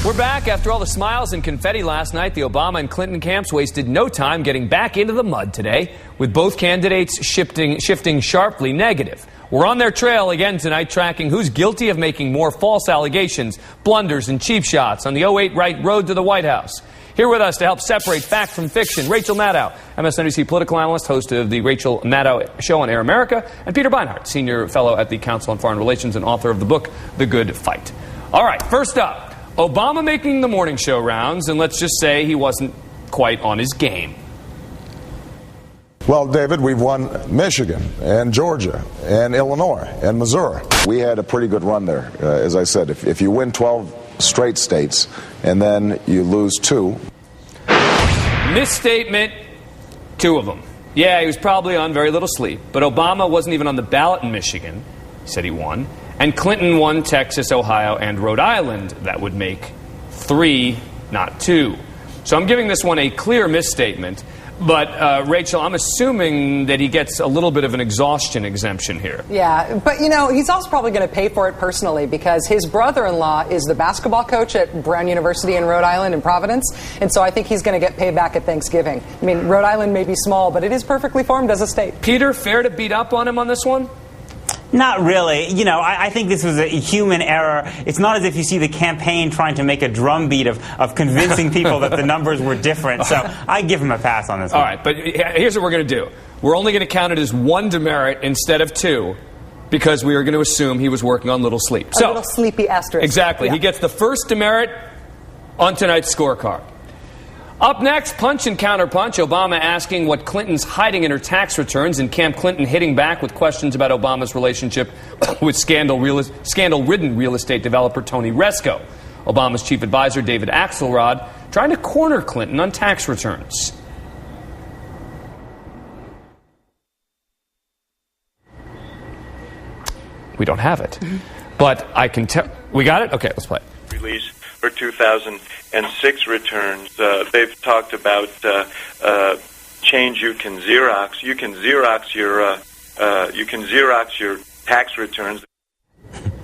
We're back. After all the smiles and confetti last night, the Obama and Clinton camps wasted no time getting back into the mud today, with both candidates shifting sharply negative. We're on their trail again tonight, tracking who's guilty of making more false allegations, blunders, and cheap shots on the 08 right road to the White House. Here with us to help separate fact from fiction, Rachel Maddow, MSNBC political analyst, host of the Rachel Maddow Show on Air America, and Peter Beinart, senior fellow at the Council on Foreign Relations and author of the book, The Good Fight. All right, first up, Obama making the morning show rounds, and let's just say he wasn't quite on his game. Well, David, we've won Michigan and Georgia and Illinois and Missouri. We had a pretty good run there, as I said. If you win 12 straight states and then you lose 2. Misstatement, 2 of them. Yeah, he was probably on very little sleep, but Obama wasn't even on the ballot in Michigan. He said he won. And Clinton won Texas, Ohio, and Rhode Island. That would make 3, not 2. So I'm giving this one a clear misstatement. But, Rachel, I'm assuming that he gets a little bit of an exhaustion exemption here. Yeah, but, you know, he's also probably going to pay for it personally because his brother-in-law is the basketball coach at Brown University in Rhode Island in Providence, and so I think he's going to get paid back at Thanksgiving. I mean, Rhode Island may be small, but it is perfectly formed as a state. Peter, fair to beat up on him on this one? Not really. You know, I think this was a human error. It's not as if you see the campaign trying to make a drumbeat of convincing people that the numbers were different. So I give him a pass on this one. All right, but here's what we're going to do. We're only going to count it as 1 demerit instead of 2 because we are going to assume he was working on little sleep. A little sleepy asterisk. Exactly. Yeah. He gets the first demerit on tonight's scorecard. Up next, punch and counterpunch. Obama asking what Clinton's hiding in her tax returns, and Camp Clinton hitting back with questions about Obama's relationship with scandal-ridden real estate developer Tony Resco. Obama's chief advisor, David Axelrod, trying to corner Clinton on tax returns. We don't have it, but I can tell. We got it? Okay, let's play it. Release for 2006 returns. They've talked about change you can Xerox. You can Xerox your tax returns.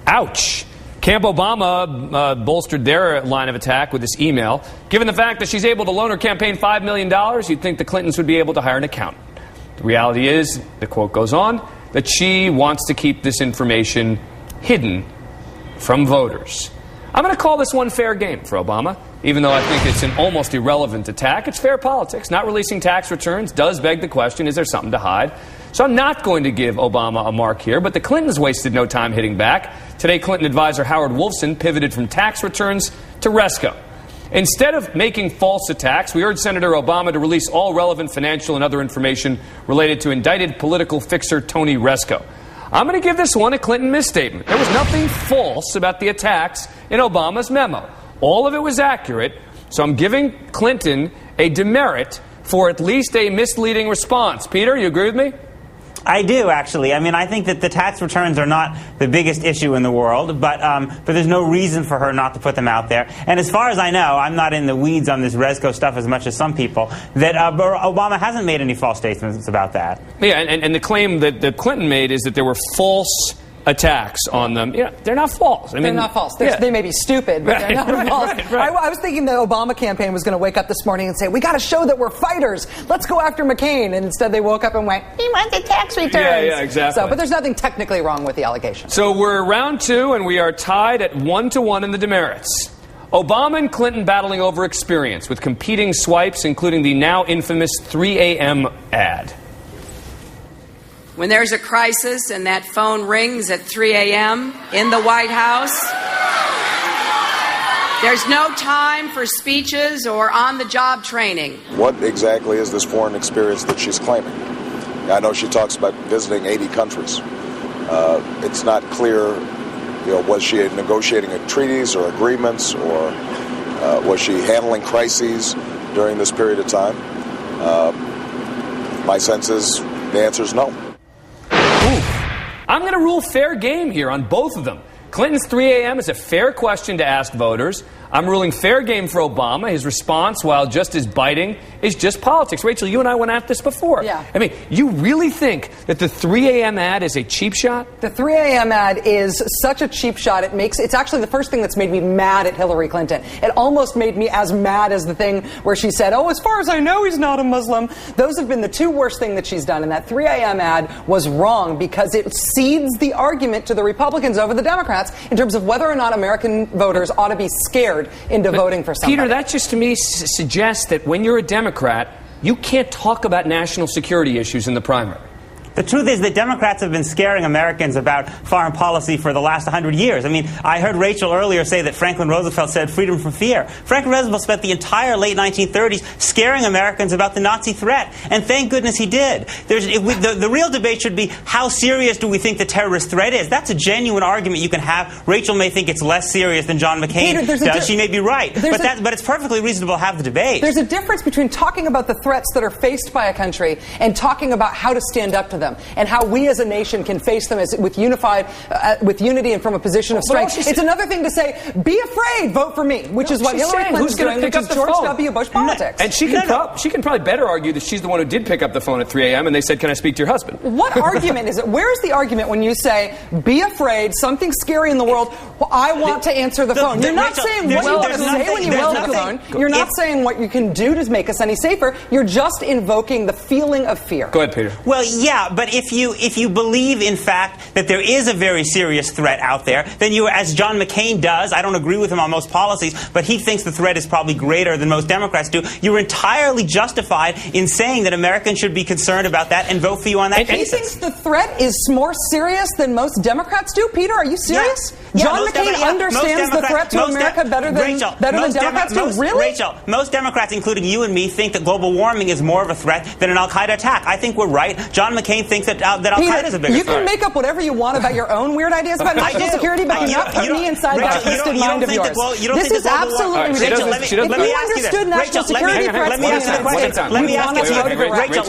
Ouch. Camp Obama bolstered their line of attack with this email. Given the fact that she's able to loan her campaign $5 million, you'd think the Clintons would be able to hire an accountant. The reality is, the quote goes on, that she wants to keep this information hidden from voters. I'm going to call this one fair game for Obama. Even though I think it's an almost irrelevant attack, it's fair politics. Not releasing tax returns does beg the question, is there something to hide? So I'm not going to give Obama a mark here, but the Clintons wasted no time hitting back. Today, Clinton advisor Howard Wolfson pivoted from tax returns to Resco. Instead of making false attacks, we urged Senator Obama to release all relevant financial and other information related to indicted political fixer Tony Resco. I'm going to give this one a Clinton misstatement. There was nothing false about the attacks in Obama's memo. All of it was accurate, so I'm giving Clinton a demerit for at least a misleading response. Peter, you agree with me? I do, actually. I mean, I think that the tax returns are not the biggest issue in the world, but there's no reason for her not to put them out there. And as far as I know, I'm not in the weeds on this Resco stuff as much as some people, that Obama hasn't made any false statements about that. Yeah, and the claim that Clinton made is that there were false attacks on them. Yeah, they're not false. I mean, they're not false. They may be stupid, but they're not false. Right. I was thinking the Obama campaign was going to wake up this morning and say, we got to show that we're fighters. Let's go after McCain. And instead they woke up and went, he wants the tax returns. Yeah, exactly. So, but there's nothing technically wrong with the allegation. So we're round 2, and we are tied at 1-1 in the demerits. Obama and Clinton battling over experience with competing swipes, including the now infamous 3 a.m. ad. When there's a crisis and that phone rings at 3 a.m. in the White House, there's no time for speeches or on-the-job training. What exactly is this foreign experience that she's claiming? I know she talks about visiting 80 countries. It's not clear, was she negotiating treaties or agreements, or was she handling crises during this period of time? My sense is the answer is no. I'm going to rule fair game here on both of them. Clinton's 3 a.m. is a fair question to ask voters. I'm ruling fair game for Obama. His response, while just as biting, is just politics. Rachel, you and I went at this before. Yeah. I mean, you really think that the 3 a.m. ad is a cheap shot? The 3 a.m. ad is such a cheap shot. It's actually the first thing that's made me mad at Hillary Clinton. It almost made me as mad as the thing where she said, oh, as far as I know, he's not a Muslim. Those have been the two worst things that she's done. And that 3 a.m. ad was wrong because it cedes the argument to the Republicans over the Democrats in terms of whether or not American voters ought to be scared into voting for somebody. Peter, that just to me suggests that when you're a Democrat, you can't talk about national security issues in the primary. The truth is that Democrats have been scaring Americans about foreign policy for the last 100 years. I mean, I heard Rachel earlier say that Franklin Roosevelt said freedom from fear. Franklin Roosevelt spent the entire late 1930s scaring Americans about the Nazi threat, and thank goodness he did. The real debate should be, how serious do we think the terrorist threat is? That's a genuine argument you can have. Rachel may think it's less serious than John McCain does. She may be right. But it's perfectly reasonable to have the debate. There's a difference between talking about the threats that are faced by a country and talking about how to stand up to them, and how we as a nation can face them with unity and from a position of strength. It's another thing to say, be afraid, vote for me, which is what Hillary Clinton's doing, which is George W. Bush politics. And she can probably better argue that she's the one who did pick up the phone at 3 a.m. and they said, can I speak to your husband? What argument is it? Where is the argument when you say, be afraid, something scary in the world, I want to answer the phone? You're not saying what you want to say when you answer the phone. You're not saying what you can do to make us any safer. You're just invoking the feeling of fear. Go ahead, Peter. Well, yeah, but if you believe, in fact, that there is a very serious threat out there, then you, as John McCain does, I don't agree with him on most policies, but he thinks the threat is probably greater than most Democrats do, you're entirely justified in saying that Americans should be concerned about that and vote for you on that basis. He thinks the threat is more serious than most Democrats do? Peter, are you serious? Yeah. John McCain understands the threat to America better than Democrats do? Really? Rachel, most Democrats, including you and me, think that global warming is more of a threat than an al-Qaeda attack. I think we're right. John McCain thinks that al-Qaeda is a bigger threat. You can make up whatever you want about your own weird ideas about national security, but you're not putting me inside that twisted mind of yours. This is absolutely ridiculous. If you understood national security threats, Rachel,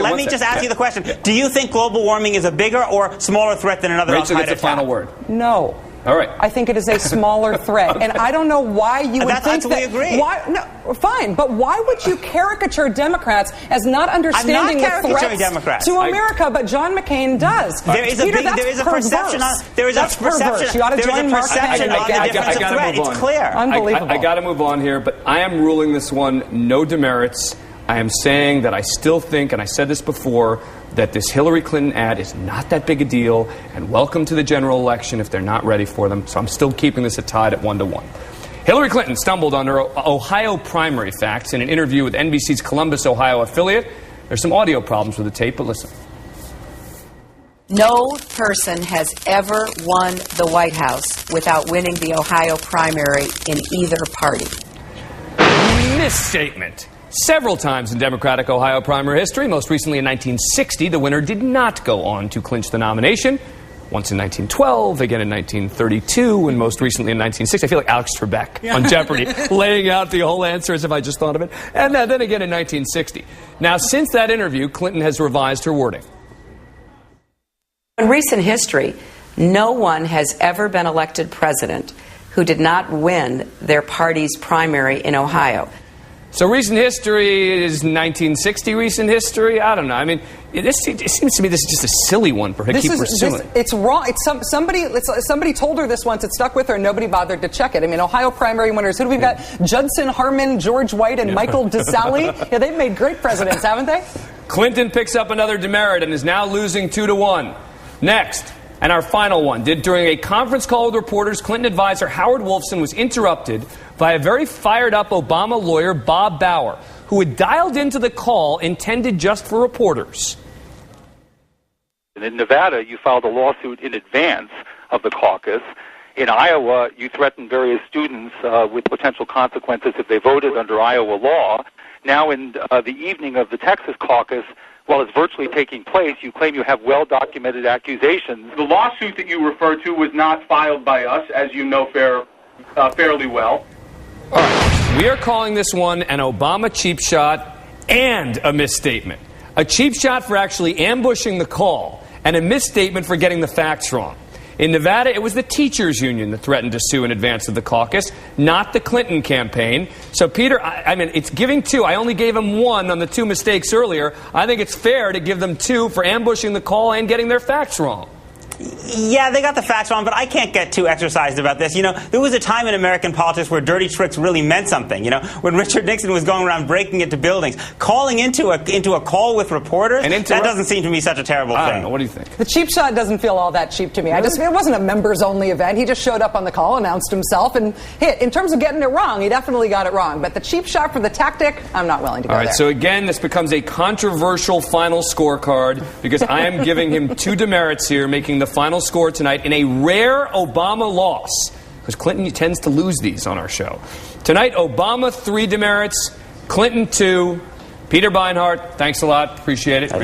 let me just ask you the question. Do you think global warming is a bigger or smaller threat than another al-Qaeda attack? Rachel gets the final word. No. All right. I think it is a smaller threat. And I don't know why you would think that. We agree. No, fine. But why would you caricature Democrats as not understanding the threats to America, but John McCain does? There is a perception on the threat. It's clear. Unbelievable. I got to move on here, but I am ruling this one no demerits. I am saying that I still think, and I said this before, that this Hillary Clinton ad is not that big a deal, and welcome to the general election if they're not ready for them. So I'm still keeping this tied at 1-1. Hillary Clinton stumbled on her Ohio primary facts in an interview with NBC's Columbus, Ohio affiliate. There's some audio problems with the tape, but listen. No person has ever won the White House without winning the Ohio primary in either party. Misstatement. Several times in Democratic Ohio primary history, most recently in 1960, the winner did not go on to clinch the nomination. Once in 1912, again in 1932, and most recently in 1960. I feel like Alex Trebek on Jeopardy, laying out the whole answer as if I just thought of it. And then again in 1960. Now, since that interview, Clinton has revised her wording. In recent history, no one has ever been elected president who did not win their party's primary in Ohio. So recent history is 1960 recent history? I don't know. I mean, it seems to me this is just a silly one for her to keep pursuing. It's wrong. Somebody told her this once. It stuck with her. Nobody bothered to check it. I mean, Ohio primary winners. Who do we've got? Judson Harmon, George White, and Michael DeSalle. Yeah, they've made great presidents, haven't they? Clinton picks up another demerit and is now losing 2-1. Next. And our final one. During a conference call with reporters, Clinton advisor Howard Wolfson was interrupted by a very fired-up Obama lawyer, Bob Bauer, who had dialed into the call intended just for reporters. In Nevada, you filed a lawsuit in advance of the caucus. In Iowa, you threatened various students with potential consequences if they voted under Iowa law. Now, in the evening of the Texas caucus, while it's virtually taking place, you claim you have well-documented accusations. The lawsuit that you refer to was not filed by us, as you know fairly well. All right. We are calling this one an Obama cheap shot and a misstatement. A cheap shot for actually ambushing the call and a misstatement for getting the facts wrong. In Nevada, it was the teachers union that threatened to sue in advance of the caucus, not the Clinton campaign. So, Peter, I mean, it's giving 2. I only gave him 1 on the 2 mistakes earlier. I think it's fair to give them 2 for ambushing the call and getting their facts wrong. Yeah, they got the facts wrong, but I can't get too exercised about this. You know, there was a time in American politics where dirty tricks really meant something. You know, when Richard Nixon was going around breaking into buildings, calling into a call with reporters, that doesn't seem to me such a terrible thing. I don't know. What do you think? The cheap shot doesn't feel all that cheap to me. Really? It wasn't a members-only event. He just showed up on the call, announced himself, and hit. In terms of getting it wrong, he definitely got it wrong. But the cheap shot for the tactic, I'm not willing to go there. All right, so again, this becomes a controversial final scorecard because I am giving him 2 demerits here, making the final score tonight in a rare Obama loss, because Clinton tends to lose these on our show. Tonight, Obama 3 demerits, Clinton 2. Peter Beinart, thanks a lot. Appreciate it.